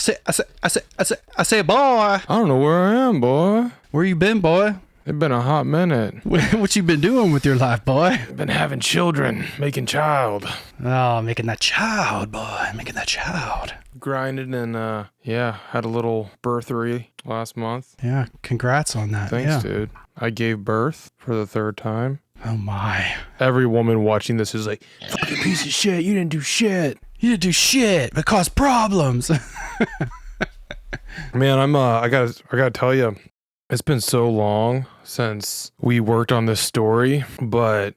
I say, boy. I don't know where I am, boy. Where you been, boy? It's been a hot minute. What you been doing with your life, boy? Been having children, making child. Oh, making that child, boy. Making that child. Grinded and, had a little birthery last month. Yeah, congrats on that. Thanks, dude. I gave birth for the 3rd time. Oh, my. Every woman watching this is like, fucking piece of shit, you didn't do shit. You didn't do shit, but caused problems. Man, I gotta tell you, it's been so long since we worked on this story, but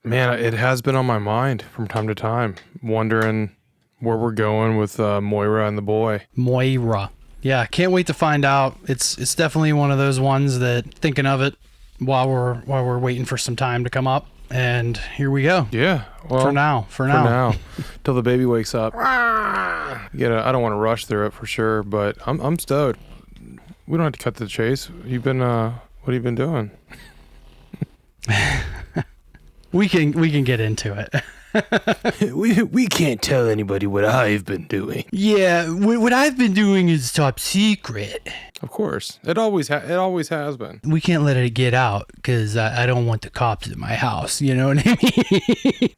man, it has been on my mind from time to time, wondering where we're going with Moira and the boy. Moira. Yeah, can't wait to find out. It's definitely one of those ones that thinking of it while we're waiting for some time to come up, and here we go. Yeah. Well, for now. Till the baby wakes up. I don't want to rush through it for sure, but I'm stoked. We don't have to cut to the chase. You've been what have you been doing? We can get into it. we can't tell anybody what I've been doing. Yeah, what I've been doing is top secret. Of course, it always has been. We can't let it get out because I don't want the cops at my house. You know what I mean?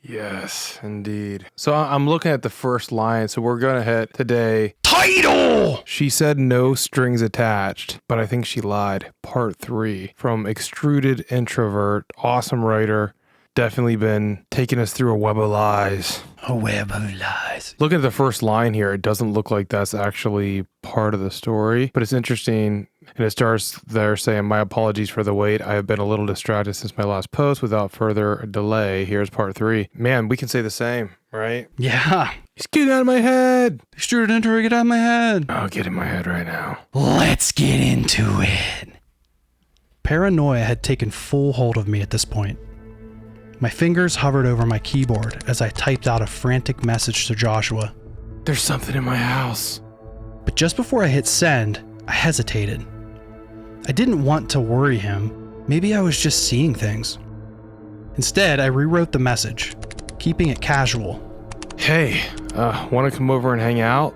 Yes, indeed. So I'm looking at the first line. So we're gonna hit today. Title! She said no strings attached, but I think she lied. Part 3 from Extruded Introvert. Awesome writer. Definitely been taking us through a web of lies. A web of lies. Look at the first line here. It doesn't look like that's actually part of the story, but it's interesting. And it starts there saying, my apologies for the wait. I have been a little distracted since my last post. Without further delay, here's part 3. Man, we can say the same, right? Yeah. Just get out of my head. Extruded introvert, get out of my head. I'll get in my head right now. Let's get into it. Paranoia had taken full hold of me at this point. My fingers hovered over my keyboard as I typed out a frantic message to Joshua. There's something in my house. But just before I hit send, I hesitated. I didn't want to worry him. Maybe I was just seeing things. Instead, I rewrote the message, keeping it casual. Hey, want to come over and hang out?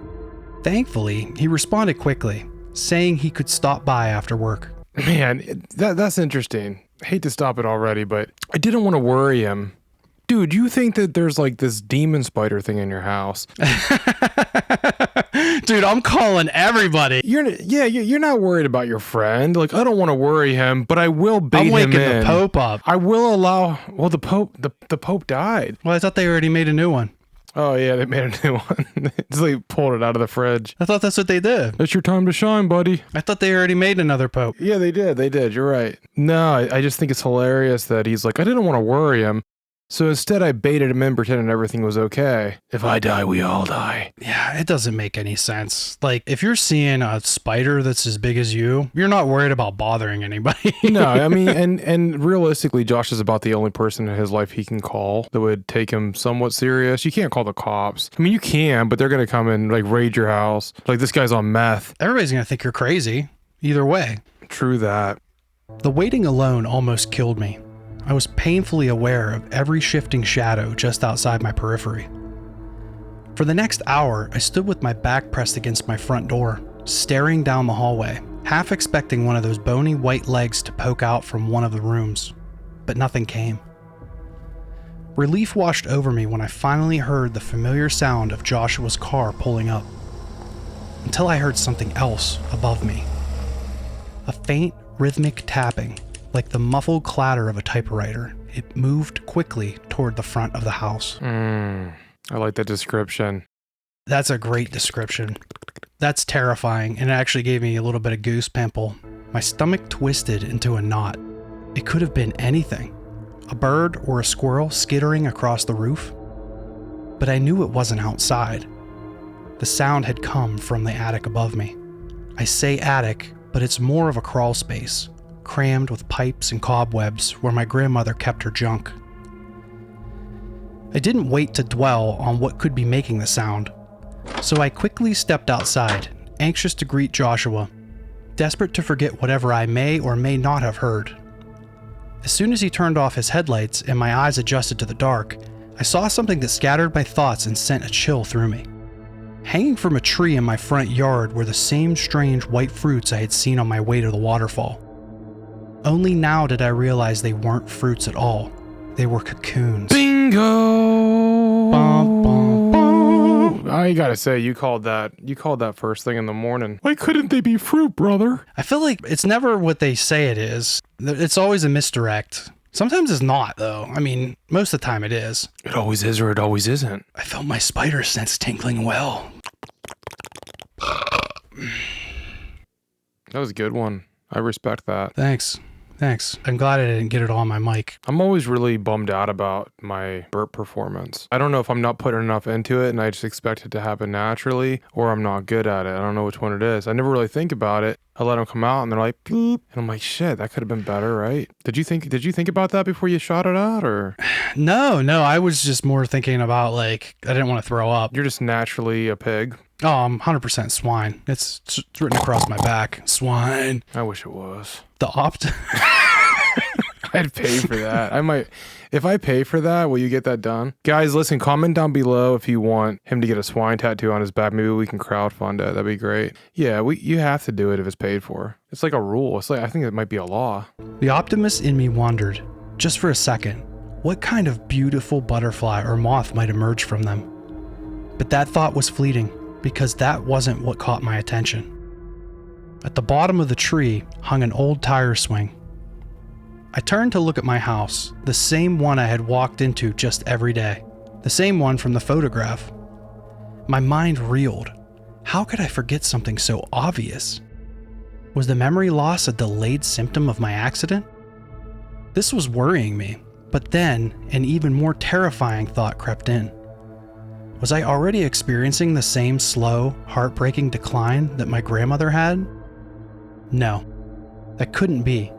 Thankfully, he responded quickly, saying he could stop by after work. Man, that's interesting. I hate to stop it already, but I didn't want to worry him. Dude, you think that there's like this demon spider thing in your house? Dude, I'm calling everybody. You're not worried about your friend. Like, I don't want to worry him, but I will bait him in. I'm waking the Pope up. I will allow. Well, the Pope died. Well, I thought they already made a new one. Oh yeah, they made a new one. It's like pulled it out of the fridge. I thought that's what they did. It's your time to shine, buddy. I thought they already made another Pope. Yeah, they did. You're right. No, I just think it's hilarious that he's like, I didn't want to worry him. So instead I baited him in, pretending everything was okay. If I die, we all die. Yeah, it doesn't make any sense. Like, if you're seeing a spider that's as big as you're not worried about bothering anybody. No, I mean, and realistically, Josh is about the only person in his life he can call that would take him somewhat serious. You can't call the cops. I mean, you can, but they're going to come and like raid your house. Like, this guy's on meth. Everybody's going to think you're crazy. Either way. True that. The waiting alone almost killed me. I was painfully aware of every shifting shadow just outside my periphery. For the next hour, I stood with my back pressed against my front door, staring down the hallway, half expecting one of those bony white legs to poke out from one of the rooms, but nothing came. Relief washed over me when I finally heard the familiar sound of Joshua's car pulling up, until I heard something else above me. A faint, rhythmic tapping, like the muffled clatter of a typewriter. It moved quickly toward the front of the house. I like that description. That's a great description. That's terrifying, and it actually gave me a little bit of goose pimple. My stomach twisted into a knot. It could have been anything. A bird or a squirrel skittering across the roof. But I knew it wasn't outside. The sound had come from the attic above me. I say attic, but it's more of a crawl space, crammed with pipes and cobwebs where my grandmother kept her junk. I didn't wait to dwell on what could be making the sound, so I quickly stepped outside, anxious to greet Joshua, desperate to forget whatever I may or may not have heard. As soon as he turned off his headlights and my eyes adjusted to the dark, I saw something that scattered my thoughts and sent a chill through me. Hanging from a tree in my front yard were the same strange white fruits I had seen on my way to the waterfall. Only now did I realize they weren't fruits at all. They were cocoons. Bingo! Bum, bum, bum. I gotta say, you called that first thing in the morning. Why couldn't they be fruit, brother? I feel like it's never what they say it is. It's always a misdirect. Sometimes it's not, though. I mean, most of the time it is. It always is or it always isn't. I felt my spider sense tingling well. That was a good one. I respect that. Thanks. I'm glad I didn't get it all on my mic. I'm always really bummed out about my burp performance. I don't know if I'm not putting enough into it and I just expect it to happen naturally, or I'm not good at it. I don't know which one it is. I never really think about it. I let them come out and they're like, beep. And I'm like, shit, that could have been better, right? Did you think about that before you shot it out, or? No, I was just more thinking about, like, I didn't want to throw up. You're just naturally a pig. Oh, I'm 100% swine. It's written across my back. Swine. I wish it was. The I'd pay for that. I might, if I pay for that, will you get that done? Guys, listen, comment down below if you want him to get a swine tattoo on his back. Maybe we can crowdfund it. That'd be great. Yeah, you have to do it if it's paid for. It's like a rule. It's like, I think it might be a law. The optimist in me wondered, just for a second, what kind of beautiful butterfly or moth might emerge from them. But that thought was fleeting, because that wasn't what caught my attention. At the bottom of the tree hung an old tire swing. I turned to look at my house, the same one I had walked into just every day, the same one from the photograph. My mind reeled. How could I forget something so obvious? Was the memory loss a delayed symptom of my accident? This was worrying me, but then an even more terrifying thought crept in. Was I already experiencing the same slow, heartbreaking decline that my grandmother had? No, that couldn't be.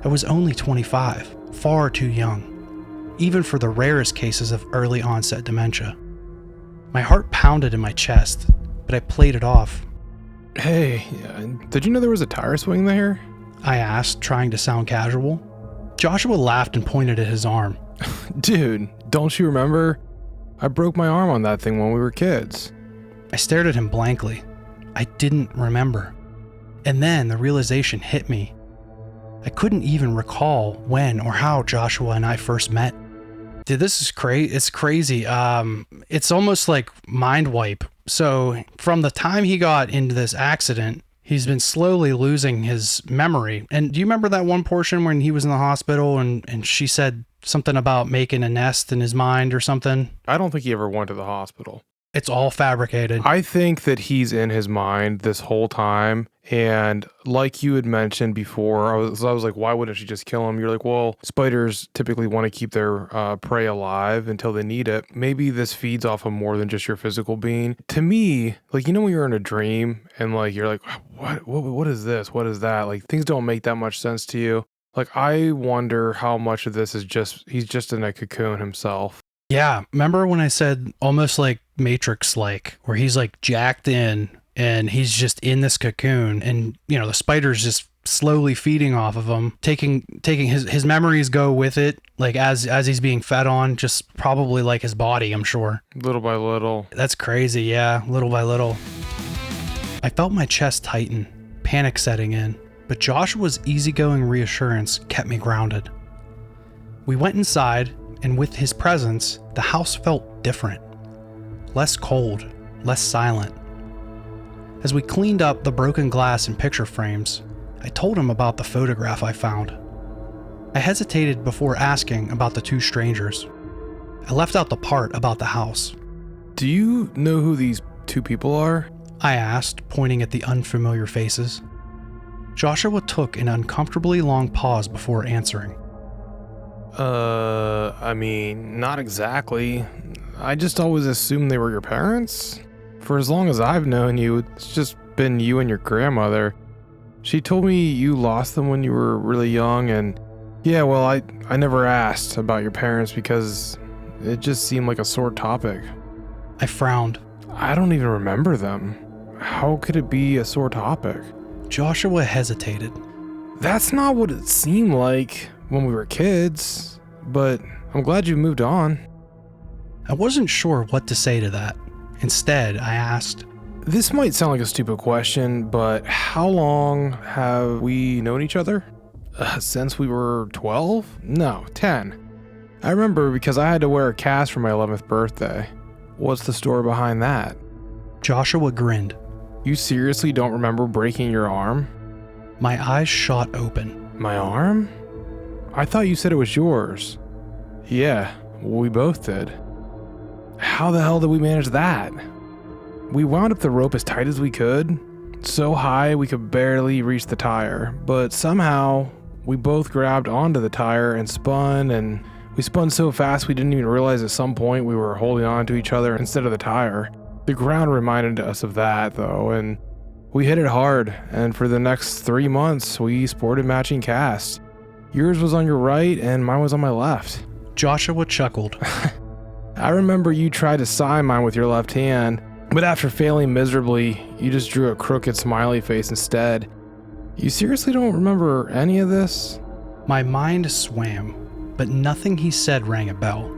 I was only 25, far too young, even for the rarest cases of early onset dementia. My heart pounded in my chest, but I played it off. Hey, did you know there was a tire swing there? I asked, trying to sound casual. Joshua laughed and pointed at his arm. Dude, don't you remember? I broke my arm on that thing when we were kids. I stared at him blankly. I didn't remember. And then the realization hit me. I couldn't even recall when or how Joshua and I first met. Dude, this is crazy. It's crazy. It's almost like mind wipe. So from the time he got into this accident, he's been slowly losing his memory. And do you remember that one portion when he was in the hospital and she said something about making a nest in his mind or something? I don't think he ever went to the hospital. It's all fabricated. I think that he's in his mind this whole time. And like you had mentioned before, I was like, why wouldn't she just kill him? You're like, well, spiders typically want to keep their prey alive until they need it. Maybe this feeds off of more than just your physical being. To me, like, you know, when you're in a dream and like, you're like, what is this? What is that? Like, things don't make that much sense to you. Like, I wonder how much of this is he's just in a cocoon himself. Yeah. Remember when I said almost like Matrix-like, where he's like jacked in and he's just in this cocoon and, you know, the spider's just slowly feeding off of him, taking his memories go with it, like as he's being fed on, just probably like his body, I'm sure. Little by little. That's crazy. Yeah. Little by little. I felt my chest tighten, panic setting in, but Joshua's easygoing reassurance kept me grounded. We went inside, and with his presence, the house felt different. Less cold, less silent. As we cleaned up the broken glass and picture frames, I told him about the photograph I found. I hesitated before asking about the two strangers. I left out the part about the house. Do you know who these two people are? I asked, pointing at the unfamiliar faces. Joshua took an uncomfortably long pause before answering. I mean, not exactly. I just always assumed they were your parents. For as long as I've known you, it's just been you and your grandmother. She told me you lost them when you were really young, and yeah, well, I never asked about your parents because it just seemed like a sore topic. I frowned. I don't even remember them. How could it be a sore topic? Joshua hesitated. That's not what it seemed like when we were kids, but I'm glad you moved on. I wasn't sure what to say to that, Instead, I asked, This might sound like a stupid question, but how long have we known each other? Since we were 12? No, 10. I remember because I had to wear a cast for my 11th birthday. What's the story behind that? Joshua grinned. You seriously don't remember breaking your arm? My eyes shot open. My arm? I thought you said it was yours. Yeah, we both did. How the hell did we manage that? We wound up the rope as tight as we could, so high we could barely reach the tire, but somehow we both grabbed onto the tire and we spun so fast we didn't even realize at some point we were holding on to each other instead of the tire. The ground reminded us of that though, and we hit it hard, and for the next 3 months we sported matching casts. Yours was on your right and mine was on my left. Joshua chuckled. I remember you tried to sign mine with your left hand, but after failing miserably, you just drew a crooked smiley face instead. You seriously don't remember any of this? My mind swam, but nothing he said rang a bell.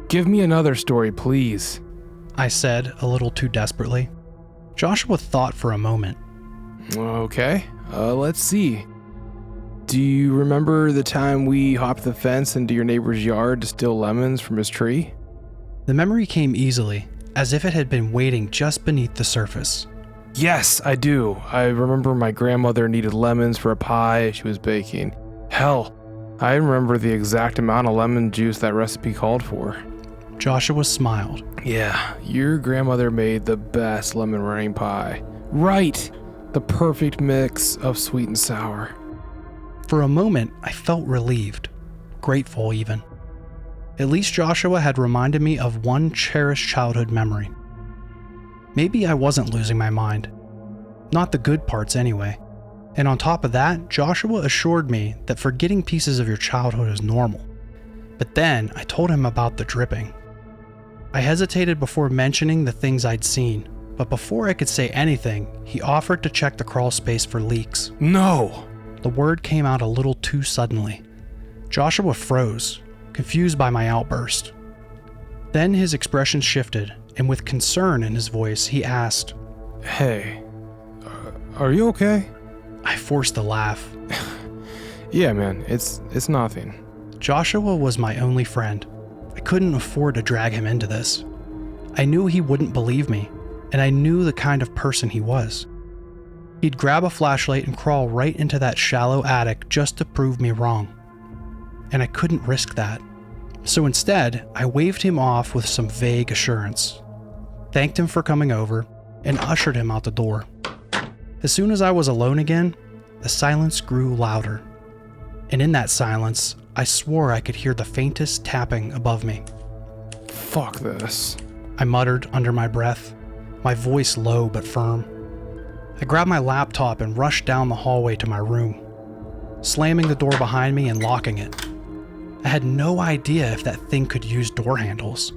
Give me another story, please. I said, a little too desperately. Joshua thought for a moment. Okay, let's see. Do you remember the time we hopped the fence into your neighbor's yard to steal lemons from his tree? The memory came easily, as if it had been waiting just beneath the surface. Yes, I do. I remember my grandmother needed lemons for a pie she was baking. Hell, I remember the exact amount of lemon juice that recipe called for. Joshua smiled. Yeah, your grandmother made the best lemon meringue pie. Right! The perfect mix of sweet and sour. For a moment, I felt relieved, grateful even. At least Joshua had reminded me of one cherished childhood memory. Maybe I wasn't losing my mind. Not the good parts anyway. And on top of that, Joshua assured me that forgetting pieces of your childhood is normal. But then I told him about the dripping. I hesitated before mentioning the things I'd seen, but before I could say anything, he offered to check the crawl space for leaks. No! The word came out a little too suddenly. Joshua froze, confused by my outburst. Then his expression shifted, and with concern in his voice, he asked, Hey, are you okay? I forced a laugh. Yeah, man, it's nothing. Joshua was my only friend. I couldn't afford to drag him into this. I knew he wouldn't believe me, and I knew the kind of person he was. He'd grab a flashlight and crawl right into that shallow attic just to prove me wrong. And I couldn't risk that. So instead, I waved him off with some vague assurance, thanked him for coming over, and ushered him out the door. As soon as I was alone again, the silence grew louder. And in that silence, I swore I could hear the faintest tapping above me. Fuck this. I muttered under my breath, my voice low but firm. I grabbed my laptop and rushed down the hallway to my room, slamming the door behind me and locking it. I had no idea if that thing could use door handles,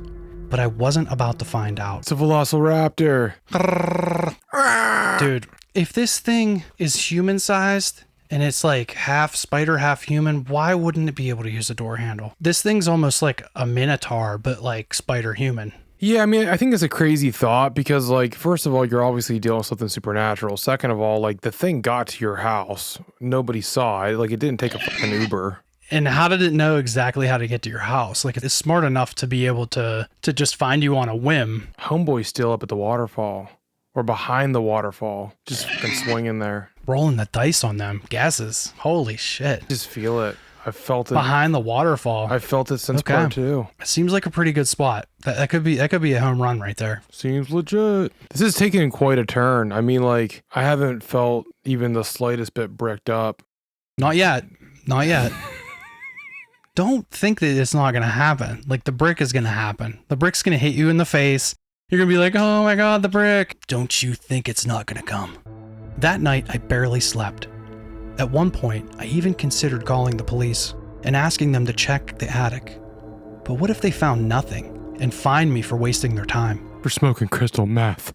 but I wasn't about to find out. It's a velociraptor. Dude, if this thing is human-sized and it's like half spider, half human, why wouldn't it be able to use a door handle? This thing's almost like a minotaur, but like spider-human. Yeah, I mean, I think it's a crazy thought because, like, first of all, you're obviously dealing with something supernatural. Second of all, like, the thing got to your house. Nobody saw it. Like, it didn't take a fucking Uber. And how did it know exactly how to get to your house? Like, it's smart enough to be able to just find you on a whim. Homeboy's still up at the waterfall. Or behind the waterfall. Just fucking swinging there. Rolling the dice on them. Gases. Holy shit. Just feel it. I felt it. Behind the waterfall. I felt it since part 2. It seems like a pretty good spot. That could be a home run right there. Seems legit. This is taking quite a turn. I mean, like, I haven't felt even the slightest bit bricked up. Not yet. Not yet. Don't think that it's not going to happen. Like, the brick is going to happen. The brick's going to hit you in the face. You're going to be like, oh my God, the brick. Don't you think it's not going to come? That night, I barely slept. At one point, I even considered calling the police and asking them to check the attic. But what if they found nothing and fined me for wasting their time? For smoking crystal meth.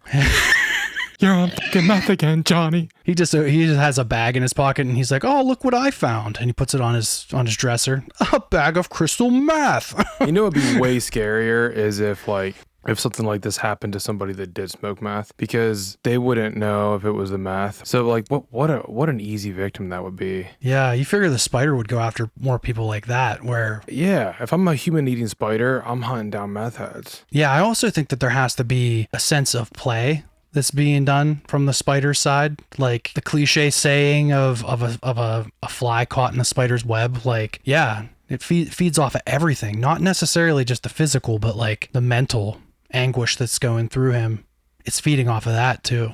You're on fucking meth again, Johnny. He just has a bag in his pocket and he's like, oh, look what I found. And he puts it on his dresser. A bag of crystal meth. You know what'd be way scarier is if, like, if something like this happened to somebody that did smoke meth, because they wouldn't know if it was the meth. So like what an easy victim that would be. Yeah, you figure the spider would go after more people like that, where... Yeah, if I'm a human eating spider, I'm hunting down meth heads. Yeah, I also think that there has to be a sense of play that's being done from the spider's side. Like the cliche saying of a fly caught in a spider's web. Like, yeah, it feeds off of everything, not necessarily just the physical, but like the mental anguish that's going through him. It's feeding off of that too.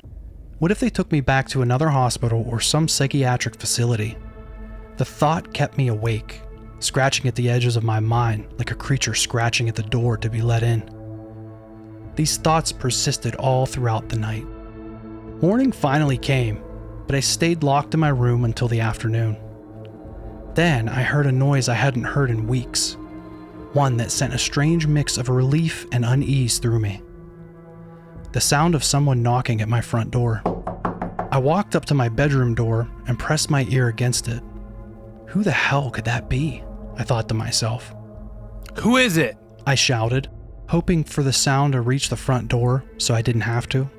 What if they took me back to another hospital or some psychiatric facility? The thought kept me awake, scratching at the edges of my mind like a creature scratching at the door to be let in. These thoughts persisted all throughout the night. Morning finally came, but I stayed locked in my room until the afternoon. Then I heard a noise I hadn't heard in weeks, one that sent a strange mix of relief and unease through me. The sound of someone knocking at my front door. I walked up to my bedroom door and pressed my ear against it. Who the hell could that be? I thought to myself. Who is it? I shouted, hoping for the sound to reach the front door so I didn't have to.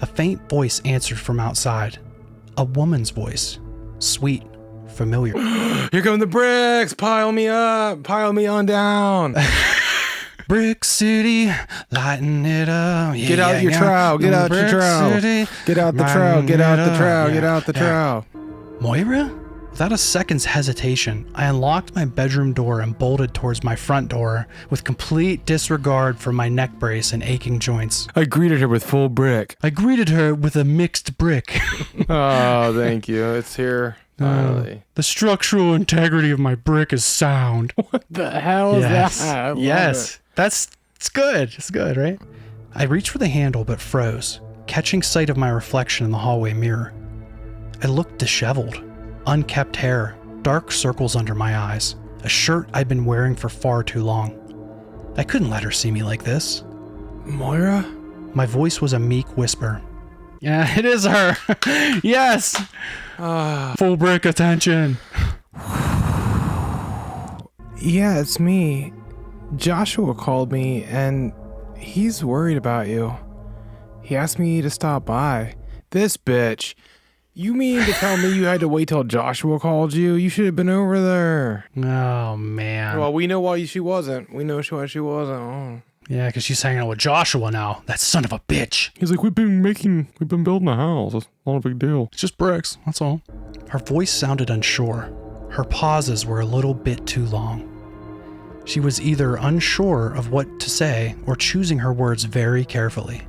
A faint voice answered from outside. A woman's voice. Sweet, familiar. Here come the bricks! Pile me up! Pile me on down! Brick City, lighting it up. Yeah, Get out your trowel! Get out your trowel! Get out the trowel! Get out the trowel! Get out the trowel! Moira? Without a second's hesitation, I unlocked my bedroom door and bolted towards my front door with complete disregard for my neck brace and aching joints. I greeted her with full brick. I greeted her with a mixed brick. Oh, thank you. It's here. Finally. The structural integrity of my brick is sound. What the hell is that? I love Yes. it. It's good. It's good, right? I reached for the handle but froze, catching sight of my reflection in the hallway mirror. I looked disheveled. Unkempt hair, dark circles under my eyes, a shirt I'd been wearing for far too long. I couldn't let her see me like this. Moira? My voice was a meek whisper. Yeah, it is her. Yes. Full brick attention. Yeah, it's me. Joshua called me and he's worried about you. He asked me to stop by. This bitch. You mean to tell me you had to wait till Joshua called you? You should have been over there. Oh, man. Well, we know why she wasn't. We know why she wasn't. Oh. Yeah, because she's hanging out with Joshua now. That son of a bitch. He's like, we've been building a house. It's not a big deal. It's just bricks, that's all. Her voice sounded unsure. Her pauses were a little bit too long. She was either unsure of what to say or choosing her words very carefully.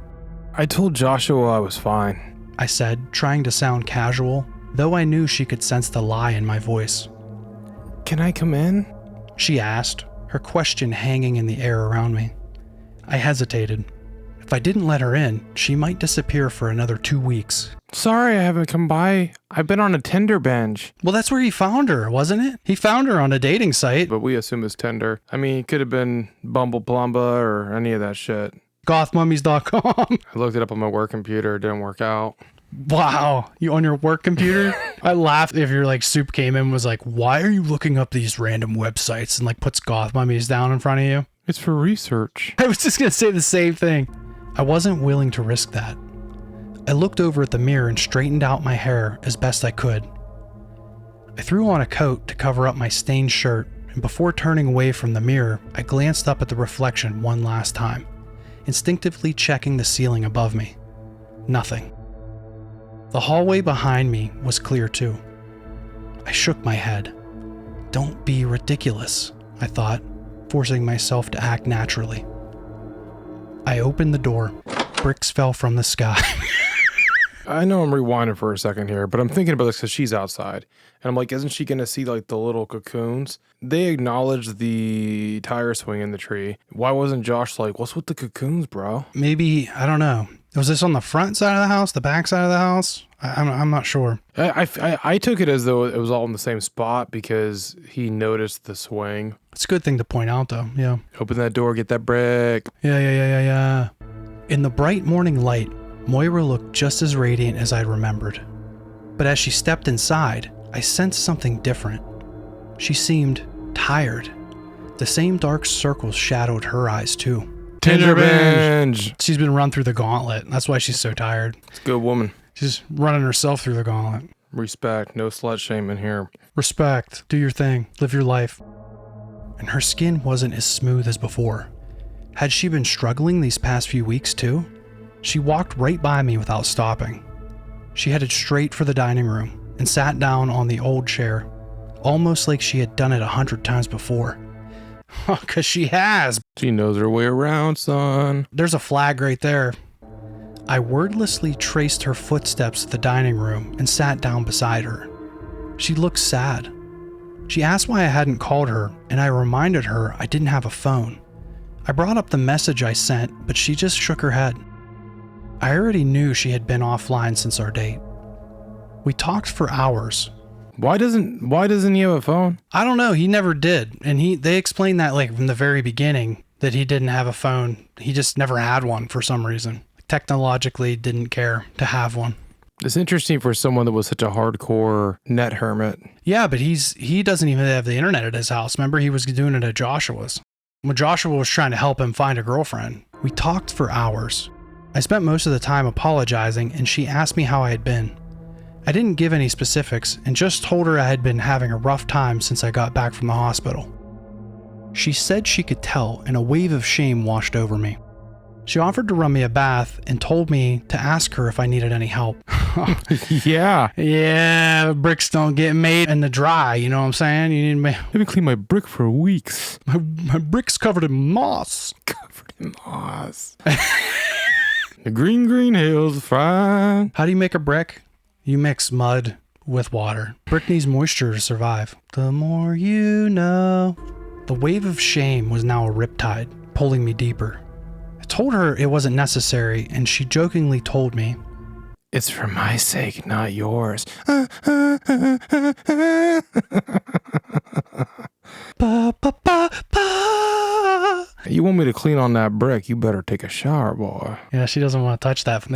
I told Joshua I was fine, I said, trying to sound casual, though I knew she could sense the lie in my voice. Can I come in? She asked, her question hanging in the air around me. I hesitated. If I didn't let her in, she might disappear for another 2 weeks. Sorry I haven't come by. I've been on a Tinder binge. Well, that's where he found her, wasn't it? He found her on a dating site. But we assume it's Tinder. I mean, it could have been Bumble Plumba or any of that shit. Gothmummies.com. I looked it up on my work computer. It didn't work out. Wow. You on your work computer? I laughed if your soup came in and was like, why are you looking up these random websites and puts Goth Mummies down in front of you? It's for research. I was just going to say the same thing. I wasn't willing to risk that. I looked over at the mirror and straightened out my hair as best I could. I threw on a coat to cover up my stained shirt, and before turning away from the mirror, I glanced up at the reflection one last time, instinctively checking the ceiling above me. Nothing. The hallway behind me was clear too. I shook my head. Don't be ridiculous, I thought, forcing myself to act naturally. I opened the door. Bricks fell from the sky. I know I'm rewinding for a second here, but I'm thinking about this because she's outside. And I'm like, isn't she going to see the little cocoons? They acknowledged the tire swing in the tree. Why wasn't Josh like, what's with the cocoons, bro? Maybe, I don't know. Was this on the front side of the house, the back side of the house? I'm not sure. I took it as though it was all in the same spot because he noticed the swing. It's a good thing to point out, though. Yeah. Open that door, get that brick. Yeah. In the bright morning light, Moira looked just as radiant as I remembered. But as she stepped inside, I sensed something different. She seemed tired. The same dark circles shadowed her eyes, too. Tinder binge. She's been run through the gauntlet. That's why she's so tired. It's a good woman. She's running herself through the gauntlet. Respect. No slut shaming here. Respect. Do your thing. Live your life. And her skin wasn't as smooth as before. Had she been struggling these past few weeks too? She walked right by me without stopping. She headed straight for the dining room and sat down on the old chair, almost like she had done it 100 times before. 'Cause she has. She knows her way around, son. There's a flag right there. I wordlessly traced her footsteps to the dining room and sat down beside her. She looked sad. She asked why I hadn't called her, and I reminded her I didn't have a phone. I brought up the message I sent, but she just shook her head. I already knew she had been offline since our date. We talked for hours. Why doesn't he have a phone? I don't know, he never did. And they explained that like from the very beginning that he didn't have a phone. He just never had one for some reason. Technologically didn't care to have one. It's interesting for someone that was such a hardcore net hermit. Yeah, but he doesn't even have the internet at his house. Remember, he was doing it at Joshua's. When Joshua was trying to help him find a girlfriend, we talked for hours. I spent most of the time apologizing, and she asked me how I had been. I didn't give any specifics and just told her I had been having a rough time since I got back from the hospital. She said she could tell, and a wave of shame washed over me. She offered to run me a bath and told me to ask her if I needed any help. Yeah. Yeah, bricks don't get made in the dry, you know what I'm saying? You need Let me clean my brick for weeks. my brick's covered in moss. Covered in moss. The green hills fine. How do you make a brick? You mix mud with water. Brick needs moisture to survive. The more you know. The wave of shame was now a riptide, pulling me deeper. I told her it wasn't necessary, and she jokingly told me, "It's for my sake, not yours." Ba, ba, ba, ba. You want me to clean on that brick, you better take a shower, boy. Yeah, she doesn't want to touch that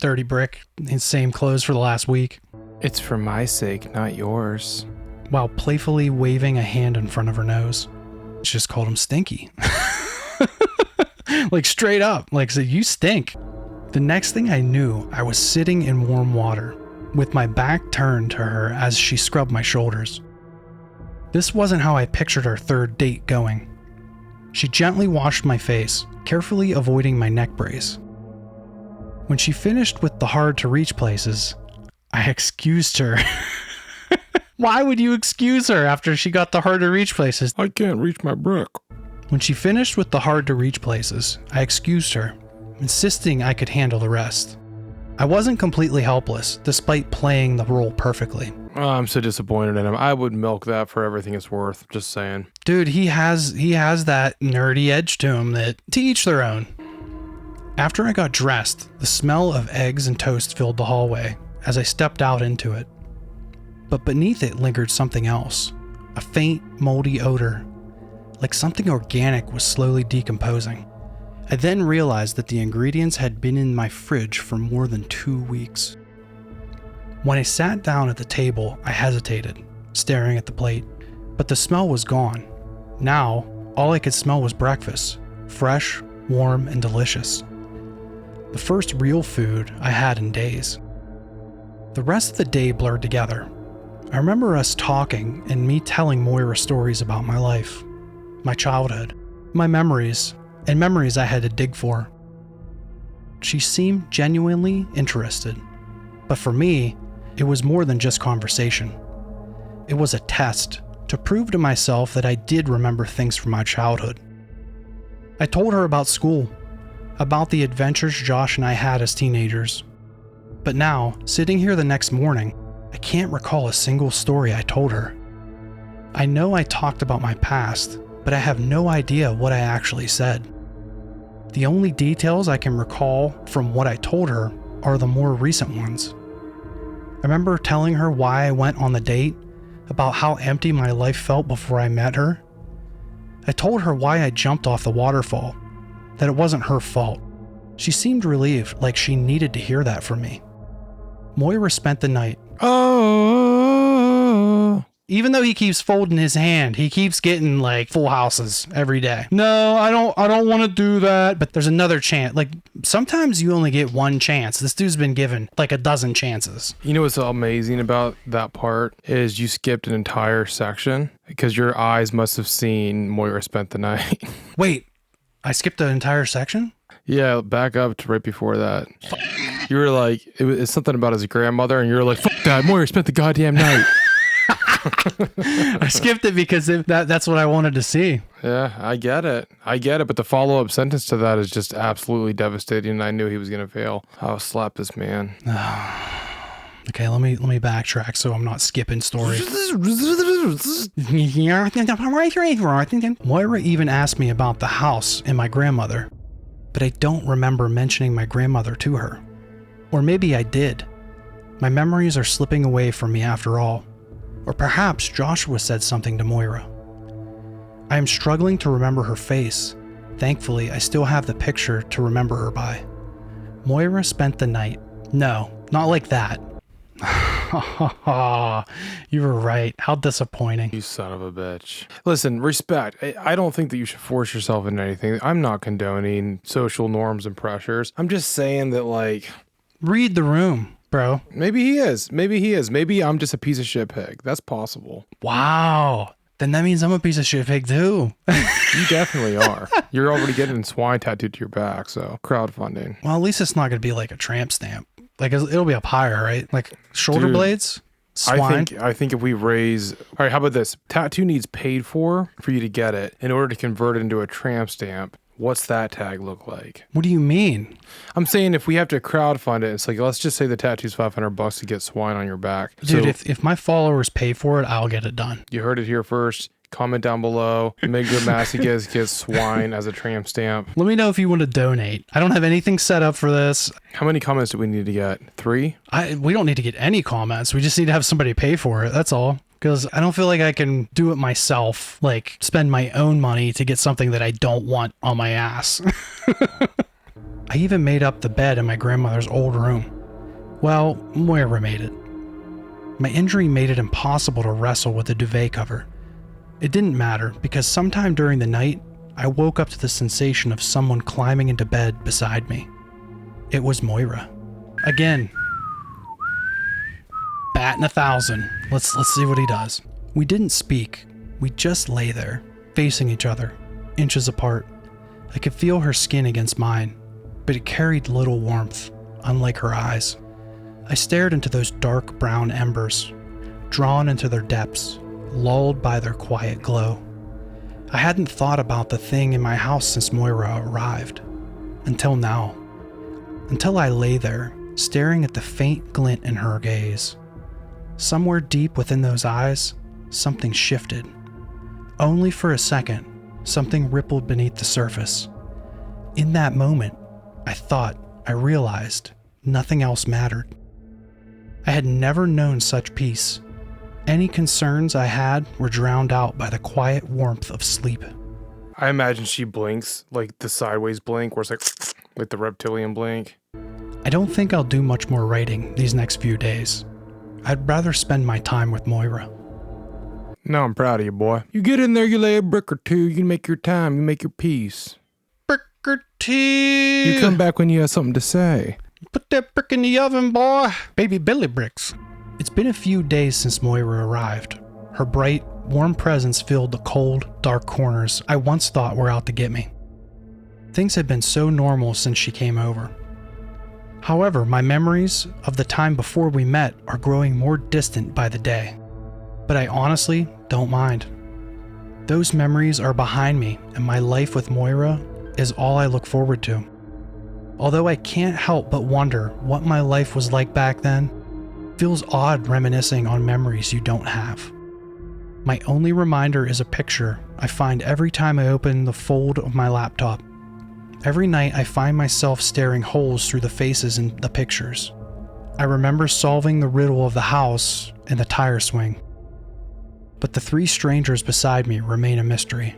dirty brick in same clothes for the last week. It's for my sake, not yours. While playfully waving a hand in front of her nose. She just called him Stinky. Like straight up, like said, "You stink." The next thing I knew, I was sitting in warm water with my back turned to her as she scrubbed my shoulders. This wasn't how I pictured our third date going. She gently washed my face, carefully avoiding my neck brace. When she finished with the hard to reach places, I excused her. Why would you excuse her after she got the hard to reach places? I can't reach my brick. When she finished with the hard to reach places, I excused her, insisting I could handle the rest. I wasn't completely helpless, despite playing the role perfectly. Oh, I'm so disappointed in him. I would milk that for everything it's worth. Just saying. Dude, he has that nerdy edge to him that to each their own. After I got dressed, the smell of eggs and toast filled the hallway as I stepped out into it. But beneath it lingered something else, a faint, moldy odor, like something organic was slowly decomposing. I then realized that the ingredients had been in my fridge for more than 2 weeks. When I sat down at the table, I hesitated, staring at the plate, but the smell was gone. Now, all I could smell was breakfast, fresh, warm, and delicious. The first real food I had in days. The rest of the day blurred together. I remember us talking and me telling Moira stories about my life, my childhood, my memories, and memories I had to dig for. She seemed genuinely interested, but for me, it was more than just conversation. It was a test to prove to myself that I did remember things from my childhood. I told her about school, about the adventures Josh and I had as teenagers. But now, sitting here the next morning, I can't recall a single story I told her. I know I talked about my past, but I have no idea what I actually said. The only details I can recall from what I told her are the more recent ones. I remember telling her why I went on the date, about how empty my life felt before I met her. I told her why I jumped off the waterfall, that it wasn't her fault. She seemed relieved, like she needed to hear that from me. Moira spent the night. Oh. Even though he keeps folding his hand, he keeps getting like full houses every day. No, I don't want to do that. But there's another chance. Like sometimes you only get one chance. This dude's been given like a dozen chances. You know what's amazing about that part is you skipped an entire section because your eyes must have seen Moira spent the night. Wait, I skipped the entire section? Yeah, back up to right before that. You were like, it's something about his grandmother, and you're like, fuck that, Moira spent the goddamn night. I skipped it because that's what I wanted to see. Yeah, I get it. But the follow-up sentence to that is just absolutely devastating, and I knew he was going to fail. I'll slap this man. Okay, let me backtrack so I'm not skipping stories. Moira even asked me about the house and my grandmother, but I don't remember mentioning my grandmother to her. Or maybe I did. My memories are slipping away from me after all. Or perhaps Joshua said something to Moira. I am struggling to remember her face. Thankfully, I still have the picture to remember her by. Moira spent the night. No, not like that. You were right. How disappointing. You son of a bitch. Listen, respect. I don't think that you should force yourself into anything. I'm not condoning social norms and pressures. I'm just saying that, like... Read the room, bro. Maybe he is. Maybe I'm just a piece of shit pig. That's possible. Wow. Then that means I'm a piece of shit pig too. You definitely are. You're already getting swine tattooed to your back, so crowdfunding. Well, at least it's not going to be like a tramp stamp. Like it'll be up higher, right? Like shoulder blades, swine. I think if we raise... All right, how about this? Tattoo needs paid for you to get it. In order to convert it into a tramp stamp, what's that tag look like? What do you mean? I'm saying if we have to crowdfund it, it's like, let's just say the tattoo's $500 to get swine on your back. Dude, if my followers pay for it, I'll get it done. You heard it here first. Comment down below. Make good Massey gets swine as a tramp stamp. Let me know if you want to donate. I don't have anything set up for this. How many comments do we need to get? 3? We don't need to get any comments. We just need to have somebody pay for it. That's all. Because I don't feel like I can do it myself, like spend my own money to get something that I don't want on my ass. I even made up the bed in my grandmother's old room. Well, Moira made it. My injury made it impossible to wrestle with the duvet cover. It didn't matter because sometime during the night, I woke up to the sensation of someone climbing into bed beside me. It was Moira. Again. Batting 1,000. Let's see what he does. We didn't speak. We just lay there, facing each other, inches apart. I could feel her skin against mine, but it carried little warmth, unlike her eyes. I stared into those dark brown embers, drawn into their depths, lulled by their quiet glow. I hadn't thought about the thing in my house since Moira arrived. Until now. Until I lay there, staring at the faint glint in her gaze. Somewhere deep within those eyes, something shifted. Only for a second, something rippled beneath the surface. In that moment, I realized, nothing else mattered. I had never known such peace. Any concerns I had were drowned out by the quiet warmth of sleep. I imagine she blinks, like the sideways blink, where it's like the reptilian blink. I don't think I'll do much more writing these next few days. I'd rather spend my time with Moira. No, I'm proud of you, boy. You get in there, you lay a brick or two, you make your time, you make your peace. Brick or two. You come back when you have something to say. Put that brick in the oven, boy. Baby Billy bricks. It's been a few days since Moira arrived. Her bright, warm presence filled the cold, dark corners I once thought were out to get me. Things had been so normal since she came over. However, my memories of the time before we met are growing more distant by the day. But I honestly don't mind. Those memories are behind me, and my life with Moira is all I look forward to. Although I can't help but wonder what my life was like back then, feels odd reminiscing on memories you don't have. My only reminder is a picture I find every time I open the fold of my laptop. Every night I find myself staring holes through the faces in the pictures. I remember solving the riddle of the house and the tire swing. But the 3 strangers beside me remain a mystery.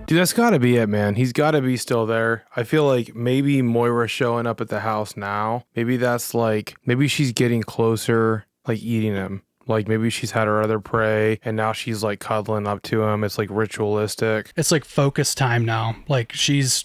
Dude, that's gotta be it, man. He's gotta be still there. I feel like maybe Moira's showing up at the house now. Maybe that's like, maybe she's getting closer, like eating him. Like maybe she's had her other prey and now she's like cuddling up to him. It's like ritualistic. It's like focus time now. Like she's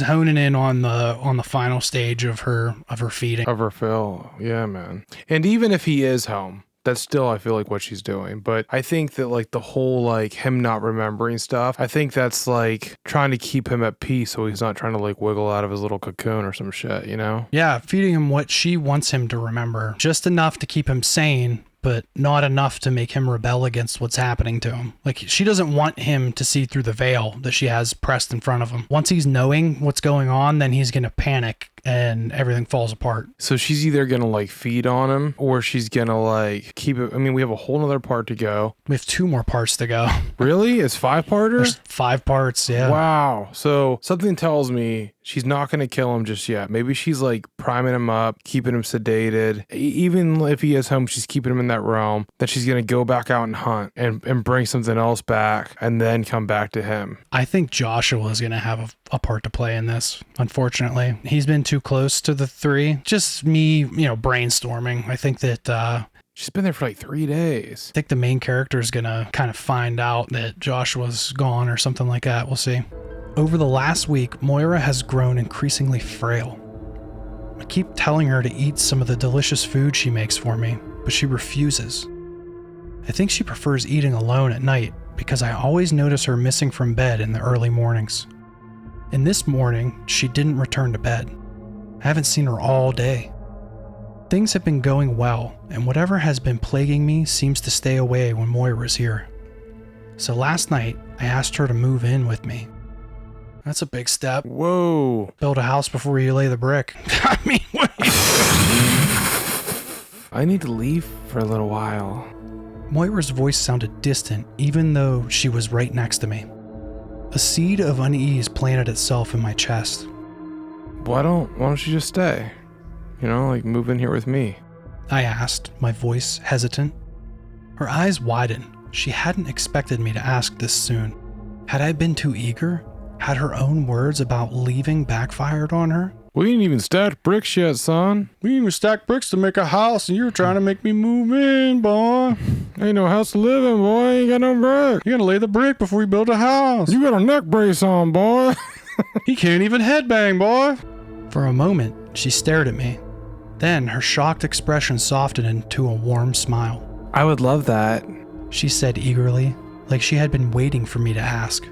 honing in on the final stage of her feeding. Of her fill. Yeah, man. And even if he is home, that's still, I feel like, what she's doing. But I think that like the whole like him not remembering stuff, I think that's like trying to keep him at peace so he's not trying to like wiggle out of his little cocoon or some shit, you know? Yeah, feeding him what she wants him to remember. Just enough to keep him sane, but not enough to make him rebel against what's happening to him. Like, she doesn't want him to see through the veil that she has pressed in front of him. Once he's knowing what's going on, then he's going to panic and everything falls apart. So she's either going to like feed on him or she's going to like keep it. I mean, we have a whole nother part to go. We have 2 more parts to go. Really? It's 5-parter? There's 5 parts, yeah. Wow. So something tells me she's not going to kill him just yet. Maybe she's like priming him up, keeping him sedated. Even if he is home, she's keeping him in that realm. Then she's going to go back out and hunt and bring something else back and then come back to him. I think Joshua is going to have a part to play in this, unfortunately. He's been too close to the 3. Just me, brainstorming. I think that... She's been there for like 3 days. I think the main character is going to kind of find out that Joshua's gone or something like that. We'll see. Over the last week, Moira has grown increasingly frail. I keep telling her to eat some of the delicious food she makes for me, but she refuses. I think she prefers eating alone at night because I always notice her missing from bed in the early mornings. And this morning, she didn't return to bed. I haven't seen her all day. Things have been going well, and whatever has been plaguing me seems to stay away when Moira's here. So last night, I asked her to move in with me. That's a big step. Whoa. Build a house before you lay the brick. I mean, what? I need to leave for a little while. Moira's voice sounded distant, even though she was right next to me. A seed of unease planted itself in my chest. Why don't you just stay? Like move in here with me. I asked, my voice hesitant. Her eyes widened. She hadn't expected me to ask this soon. Had I been too eager? Had her own words about leaving backfired on her? We ain't even stacked bricks yet, son. We ain't even stacked bricks to make a house, and you're trying to make me move in, boy. Ain't no house to live in, boy. Ain't got no brick. You gotta lay the brick before you build a house. You got a neck brace on, boy. He can't even headbang, boy. For a moment, she stared at me. Then her shocked expression softened into a warm smile. I would love that, she said eagerly, like she had been waiting for me to ask.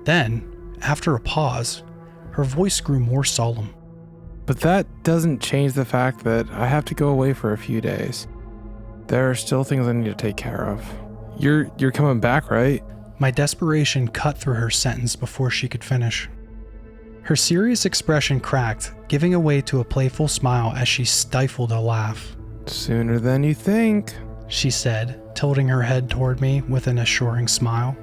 Then, after a pause, her voice grew more solemn. But that doesn't change the fact that I have to go away for a few days. There are still things I need to take care of. You're coming back, right? My desperation cut through her sentence before she could finish. Her serious expression cracked, giving way to a playful smile as she stifled a laugh. Sooner than you think, she said, tilting her head toward me with an assuring smile.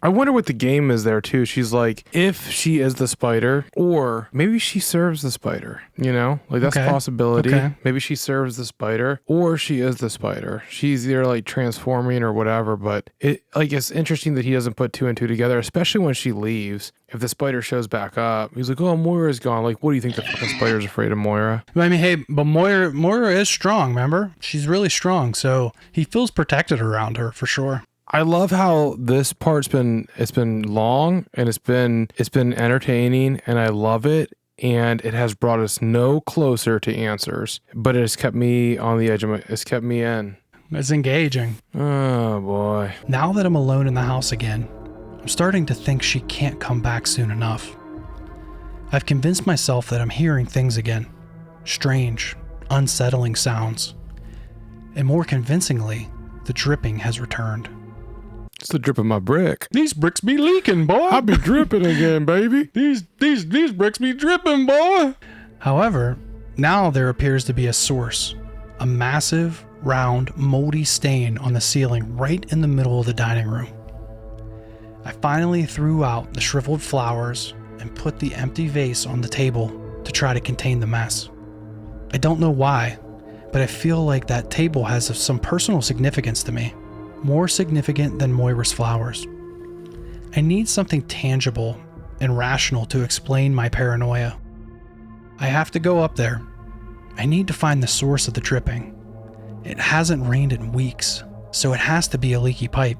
I wonder what the game is there too. She's like, if she is the spider, or maybe she serves the spider, like that's a possibility. Okay. Maybe she serves the spider or she is the spider. She's either like transforming or whatever, but it's interesting that he doesn't put 2 and 2 together, especially when she leaves. If the spider shows back up, he's like, oh, Moira's gone. Like, what do you think the fucking spider's afraid of Moira? I mean, hey, but Moira is strong, remember? She's really strong, so he feels protected around her for sure. I love how this part's been long and it's been entertaining and I love it, and it has brought us no closer to answers, but it has kept me on the edge of it's kept me in. It's engaging. Oh boy. Now that I'm alone in the house again, I'm starting to think she can't come back soon enough. I've convinced myself that I'm hearing things again. Strange, unsettling sounds. And more convincingly, the dripping has returned. It's the drip of my brick. These bricks be leaking, boy. I be dripping again, baby. These bricks be dripping, boy. However, now there appears to be a source. A massive, round, moldy stain on the ceiling right in the middle of the dining room. I finally threw out the shriveled flowers and put the empty vase on the table to try to contain the mess. I don't know why, but I feel like that table has some personal significance to me. More significant than Moira's flowers. I need something tangible and rational to explain my paranoia. I have to go up there. I need to find the source of the dripping. It hasn't rained in weeks, so it has to be a leaky pipe.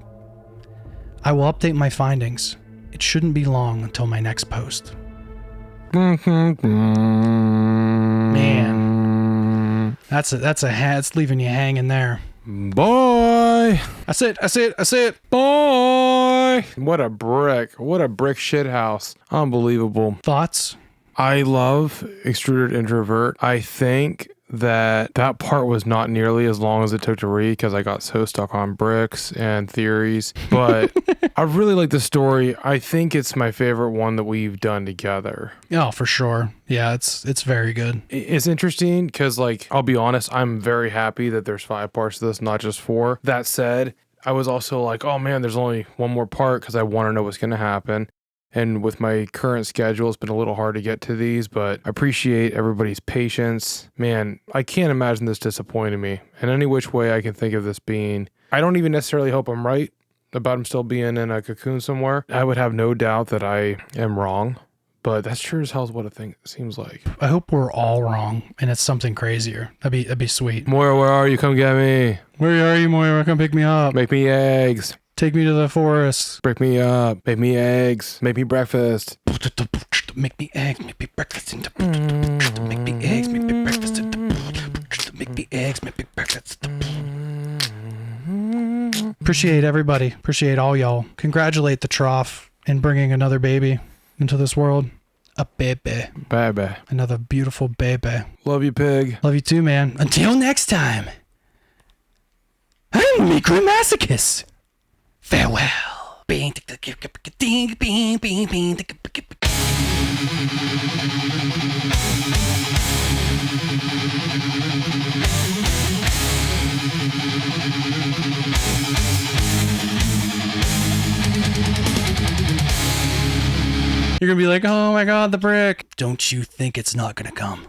I will update my findings. It shouldn't be long until my next post. Man, that's leaving you hanging there. Boy. That's it. Boy. What a brick shit house. Unbelievable. Thoughts? I love Extruded Introvert. I think that part was not nearly as long as it took to read because I got so stuck on bricks and theories. But I really like the story. I think it's my favorite one that we've done together. Oh, for sure. Yeah, it's very good. It's interesting because, like, I'll be honest, I'm very happy that there's 5 parts to this, not just 4. That said, I was also like, oh man, there's only one more part because I want to know what's going to happen. And with my current schedule, it's been a little hard to get to these, but I appreciate everybody's patience. Man, I can't imagine this disappointing me in any which way I can think of this being. I don't even necessarily hope I'm right about him still being in a cocoon somewhere. I would have no doubt that I am wrong, but that's sure as hell is what I think it seems like. I hope we're all wrong and it's something crazier. That'd be sweet. Moira, where are you? Come get me. Where are you, Moira? Come pick me up. Make me eggs. Take me to the forest. Break me up. Make me eggs. Make me breakfast. Make me eggs. Make me breakfast. Make me eggs. Make me breakfast. Make me eggs. Make me breakfast. Appreciate everybody. Appreciate all y'all. Congratulate the trough in bringing another baby into this world. A baby. Baby. Another beautiful baby. Love you, pig. Love you too, man. Until next time. I'm Micromasochist. Farewell. You're gonna be like, oh my god, the brick. Don't you think it's not gonna come?